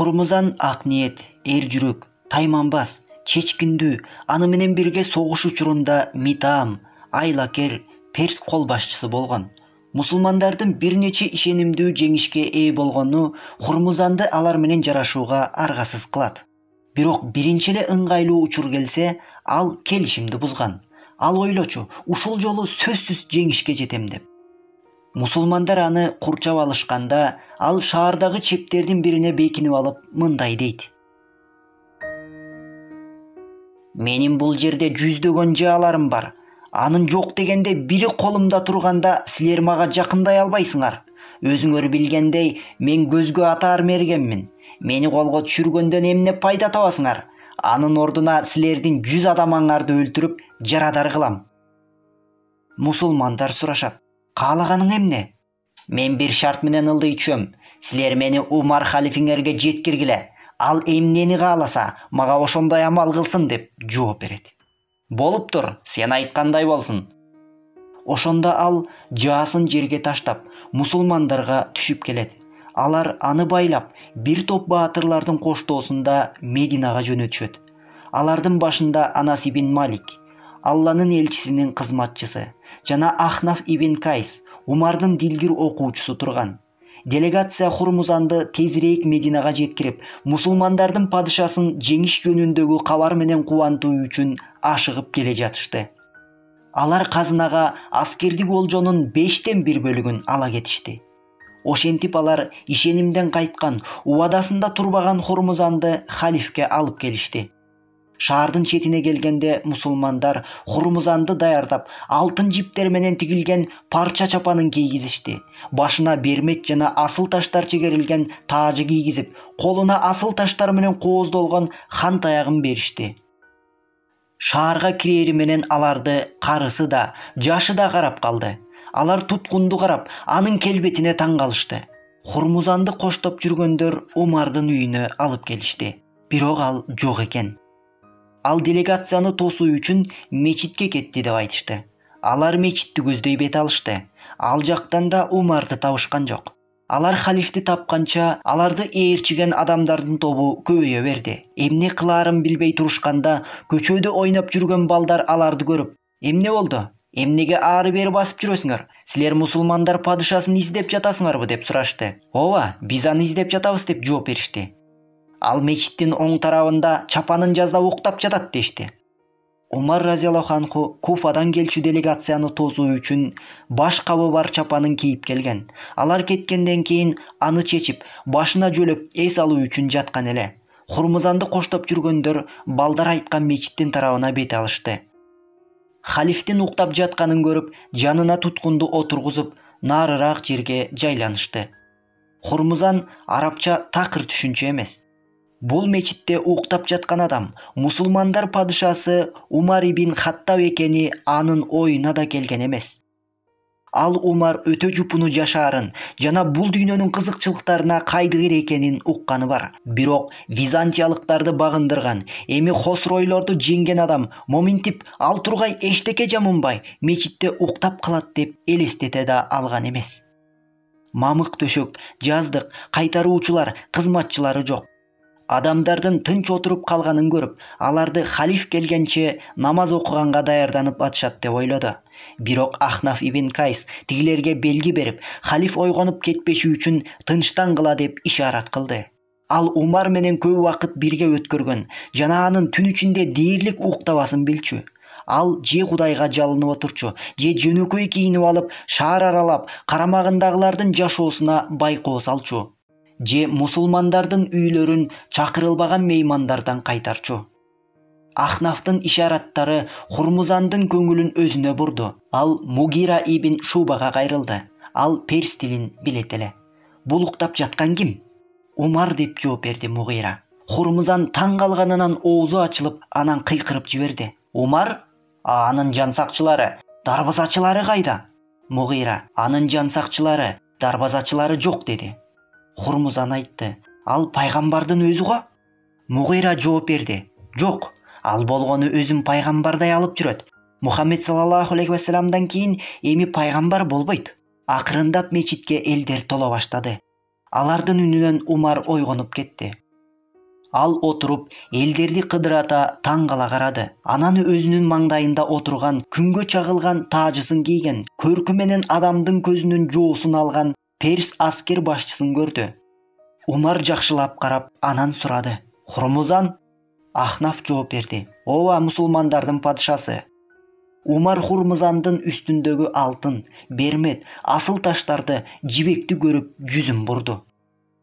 Хурмузан ак ниет, эр жүрөк, тайманбас, чечкиндүү, аны менен бирге согуш учурунда Митам, Айлакер, Перс кол башчысы болгон. Мусулмандардын бир нече ишенимдүү жеңишке ээ болгону Хурмузанды алар менен жарашууга аргасыз кылат. Бирок биринчи эле ыңгайлуу учур келсе, ал келишимди бузган. Ал ойлочу, ушул жолу сөзсүз жеңишке жетем деп. Мусулмандар аны курчап алышканда, ал шаардагы чептердин бирине бекинип алып, мындай дейт. Менин бул жерде жүздөгөн жааларым бар. Анын жок дегенде бири колумда турганда силер мага жакындай албайсыңар. Өзүңөр билгендей, мен көзгө атаар мергенмин. Мени колго түшүргөндөн эмне пайда табасыңар? Анын ордуна силердин 100 адамыңарды өлтүрүп, жарадар кылам. Мусулмандар сурашат. Каалаганың эмне? Мен бир шарт менен ылдый түшөм. Силер мени Умар халифиңерге жеткиргиле. Ал эмнени кааласа, мага ошондой амал кылсын деп жооп берет. Болуптур, сен айткандай болсун. Ошондо ал жаасын жерге таштап, мусулмандарга түшүп келет. Алар аны байлап, бир топ баатырлардын коштоосунда Мединага жөнөтүшөт. Алардын башында Анас ибн Малик, Алланын элчисинин кызматчысы, жана Ахнаф ибн Кайс, Умардын дилгир окуучусу турган. Делегация Хурмузанды тезирээк Мединага жеткирип, мусулмандардын падышасын жеңиш жөнүндөгү кабар менен кубантуу үчүн ашыгып келе жатышты. Алар казынага аскердик олжонун 5тен 1 бөлүгүн ала кетишти. Ошентип алар ишенимден кайткан, убадасында турбаган Хурмузанды халифке алып келишти. Шаардын четине келгенде мусулмандар Хурмузанды даярдап, алтын жиптер менен тигилген парча чапанын кийгизишти. Башына бермек жана асыл таштар чегерилген таажы кийгизип, колуна асыл таштар менен кооздолгон хан таягын беришти. Шаарга кирери менен аларды карысы да, жашы да карап калды. Алар туткунду карап, анын келбетине таң калышты. Хурмузанды коштоп жүргөндөр Умардын үйүнө алып келишти. Бирок ал жок экен. Ал делегацияны тосуу үчүн мечитке кетти деп айтышты. Алар мечитти көздөй бет алышты. Ал жактан да Умарды табышкан жок. Алар халифти тапканча, аларды ээрчиген адамдардын тобу көбөйө берди. Эмне кылаарын билбей турушканда, көчөдө ойноп жүргөн балдар аларды көрүп, "Эмне болду? Эмнеге ары бери басып жүрөсүңөр? Силер мусулмандар падышасын издеп жатасыңарбы?" деп сурашты. "Ооба, биз аны издеп жатабыз" деп жооп беришти. Ал мечиттин оң тарабында чапанын жазда уктап жатат дешти. Умар разияллаху анху Куфадан келчү делегацияны тосуу үчүн баш кабы бар чапанын кийип келген. Алар кеткенден кийин аны чечип, башына жөлөп эс алуу үчүн жаткан эле. Хурмузанды коштоп жүргөндөр балдар айткан мечиттин тарабына бет алышты. Халифтин уктап жатканын көрүп, жанына туткунду отургузуп, нарыраак жерге жайланышты. Хурмузан арабча такыр түшүнчү эмес. Бул мечитте уктап жаткан адам мусулмандар падышасы Умар ибн Хаттаб экени анын оюна да келген эмес. Ал Умар өтө жупуну жашаарын жана бул дүйнөнүн кызыкчылыктарына кайдыгер экенин укканы бар. Бирок византиялыктарды багындырган, эми Хосройлорду жеңген адам моминтип ал тургай эчтеке жамынбай мечитте уктап калат деп элестете да алган эмес. Мамык төшөк, жаздык, кайтаруучулар, кызматчылары жок. Адамдардын тынч отуруп калганын көрүп, аларды халиф келгенче намаз окуганга даярданып атышат деп ойлоду. Бирок Ахнаф ибн Кайс тигилерге белги берип, халиф ойгонуп кетпеши үчүн тынчтан кыла деп ишарат кылды. Ал Умар менен көп убакыт бирге өткөргөн жана анын түн ичинде дээрлик уктабасын билчү. Ал же Кудайга жалынып отурчу, же жөнөкөй кийинип алып, шаар аралап, карамагындагылардын жашоосуна байкоо салчу. Же мусулмандардын үйлөрүн чакырылбаган меймандардан кайтарчу. Ахнафтын ишараттары Хурмузандын көңүлүн өзүнө бурду. Ал Мугира ибн Шубага кайрылды. Ал перс тилин билет эле. "Бул уктап жаткан ким?" "Умар" деп жооп берди Мугира. Хурмузан таң калганынан оозу ачылып, анан кыйкырып жиберди. "Умар? Анын жансакчылары, дарбазачылары кайда?" Мугира: "Анын жансакчылары, дарбазачылары жок" деди. Хурмузан айтты: "Ал пайгамбардын өзү го?" Мугира жооп берди: "Жок, ал болгону өзүн пайгамбардай алып жүрөт. Мухаммед саллаллаху алейхи вассаламдан кийин эми пайгамбар болбойт." Акырындап мечитке элдер тола баштады. Алардын үнүнөн Умар ойгонуп кетти. Ал отуруп элдерди кыдырата таң кала карады. Анан өзүнүн маңдайында отурган, күнгө чагылган таажысын кийген, көркү менен адамдын көзүнүн жоосун алган перс аскер башчысын көрдү. Умар жакшылап карап, анан сурады: "Хурмузан?" Ахнаф жооп берди: "Ооба, мусулмандардын падышасы." Умар Хурмузандын үстүндөгү алтын, бермет, асыл таштарды, жибекти көрүп жүзүн бурду.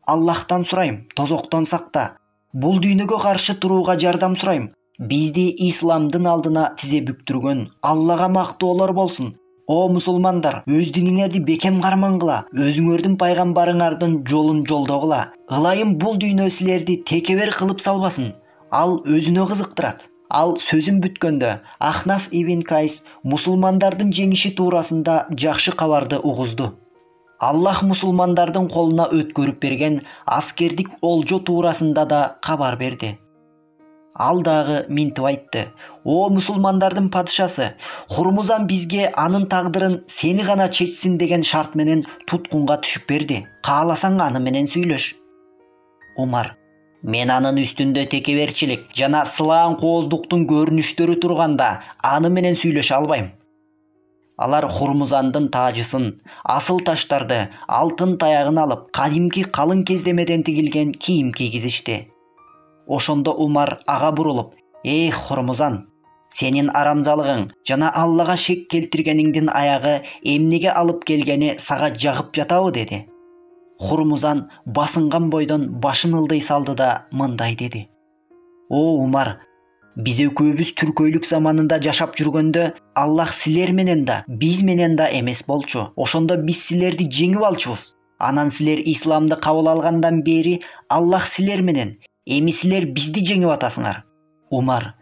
"Аллахтан сурайм, тозоктон сакта. Бул дүйнөгө каршы турууга жардам сурайм. Бизди исламдын алдына тизе бүктүргөн Аллага мактоолор болсун. О мусулмандар, өз диниңерди бекем кармангыла, өзүңөрдүн пайгамбарыңардын жолун жолдогула. Ылайым бул дүйнө силерди текебер кылып салбасын. Ал өзүнө кызыктырат." Ал сөзүн бүткөндө Ахнаф ибн Кайс мусулмандардын жеңиши туурасында жакшы кабарды угузду. Аллах мусулмандардын колуна өткөрүп берген аскердик олжо туурасында да кабар берди. Ал дагы минтип айтты: "О мусулмандардын падышасы, Хурмузан бизге анын тагдырын сени гана чечсин деген шарт менен туткунга түшүп берди. Кааласаң аны менен сүйлөш." Умар: "Мен анын үстүндө текеберчилик жана сылаан кооздуктун көрүнүштөрү турганда аны менен сүйлөшө албайм." Алар Хурмузандын таажысын, асыл таштарды, алтын таягын алып, кадимки калың кездемеден тигилген кийим кийгизишти. Ошондо Умар ага бурулуп: "Эй Хурмузан, сенин арамзалыгың жана Аллага шек келтиргениңдин аягы эмнеге алып келгени сага жагып жатабы?" деди. Хурмузан басынган бойдон башын ылдый салды да мындай деди: "О Умар, биз экөөбүз түркөйлүк заманында жашап жүргөндө Аллах силер менен да, биз менен да эмес болчу. Ошондо биз силерди жеңип алчубуз. Анан силер исламды кабыл алгандан бери Аллах силер менен, эми силер бизди жеңип атасыңар." Умар: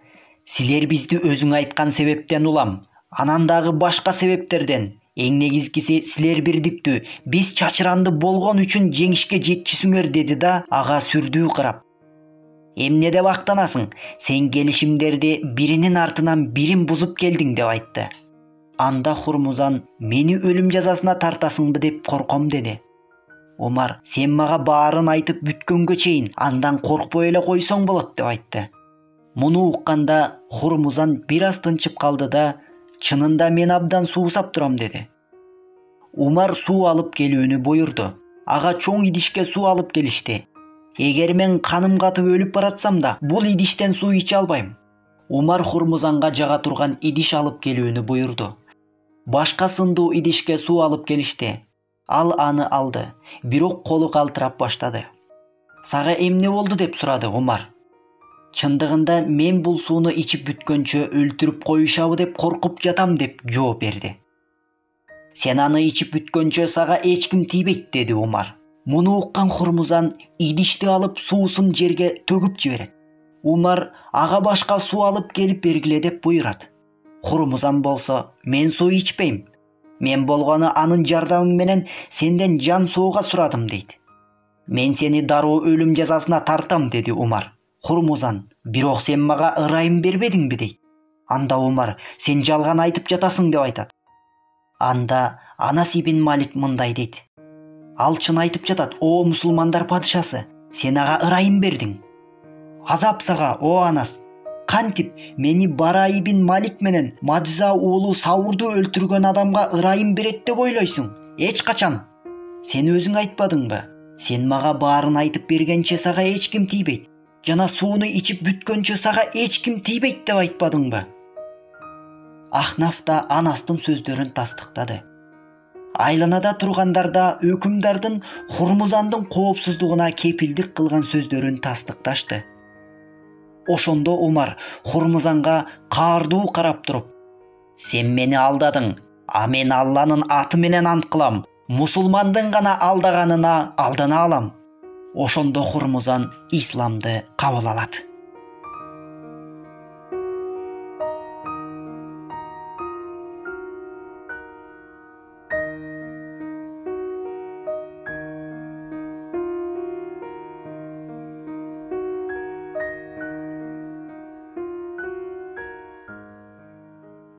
"Силер бизди өзүң айткан себептен улам, анан дагы башка себептерден. Эң негизгиси силер бирдиктүү, биз чачыранды болгон үчүн жеңишке жетчүсүңөр" деди да ага сүрдүү карап: "Эмне деп актанасың? Сен келишимдерди биринин артынан бирин бузуп келдиң" деп айтты. Анда Хурмузан: "Мени өлүм жазасына тартасыңбы деп корком" деди. Умар: "Сен мага баарын айтып бүткөнгө чейин андан коркпой эле койсоң болот" деп айтты. Муну укканда Хурмузан бир аз тынчып калды да: "Чынында мен абдан суусап турам" деди. Умар суу алып келүүнү буйрду. Ага чоң идишке суу алып келишти. "Эгер мен каным катып өлүп баратсам да, бул идиштен суу иче албайм." Умар Хурмузанга жага турган идиш алып келүүнү буйрду. Башка сындуу идишке суу алып келишти. Ал аны алды, бирок колу калтырап баштады. "Сага эмне болду?" деп сурады Умар. "Чындыгында мен бул сууну ичип бүткөнчө өлтүрүп коюшабы деп коркуп жатам" деп жооп берди. "Сен аны ичип бүткөнчө сага эч ким тийбейт" деди Умар. Муну уккан Хурмузан идишти алып суусун жерге төгүп жиберет. Умар ага башка суу алып келип бергиле деп буйрат. Хурмузан болсо: "Мен суу ичпейм. Мен болгону анын жардамы менен сенден жан сууга сурадым" дейт. "Мен сени дароо өлүм жазасына тартам" деди Умар. Хурмузан: "Бирок сен мага ырайым бербедиңби" дейт. Анда Умар: "Сен жалган айтып жатасың" деп айтат. Анда Анас ибн Малик мындай дейт: "Ал чын айтып жатат, о мусулмандар падышасы, сен ага ырайым бердиң." "Азап сага, о Анас! Кантип мени Бара ибн Малик менен Мадза уулу Саурду өлтүргөн адамга ырайым берет деп ойлойсуң? Эч качан. Сен өзүң айтпадыңбы? Сен мага баарын айтып бергенче сага эч ким тийбейт, жана сууну ичип бүткөнчө сага эч ким тийбейт деп айтпадыңбы?" Ахнаф да Анастын сөздөрүн тастыктады. Айланада тургандар да өкүмдардын Хурмузандын коопсуздугуна кепилдик кылган сөздөрүн тастыкташты. Ошондо Умар Хурмузанга каардуу карап туруп: "Сен мени алдадың, а мен Алланын аты менен ант кылам, мусулмандын гана алдаганына алдана алам." Ошондо Хурмузан исламды кабыл алат.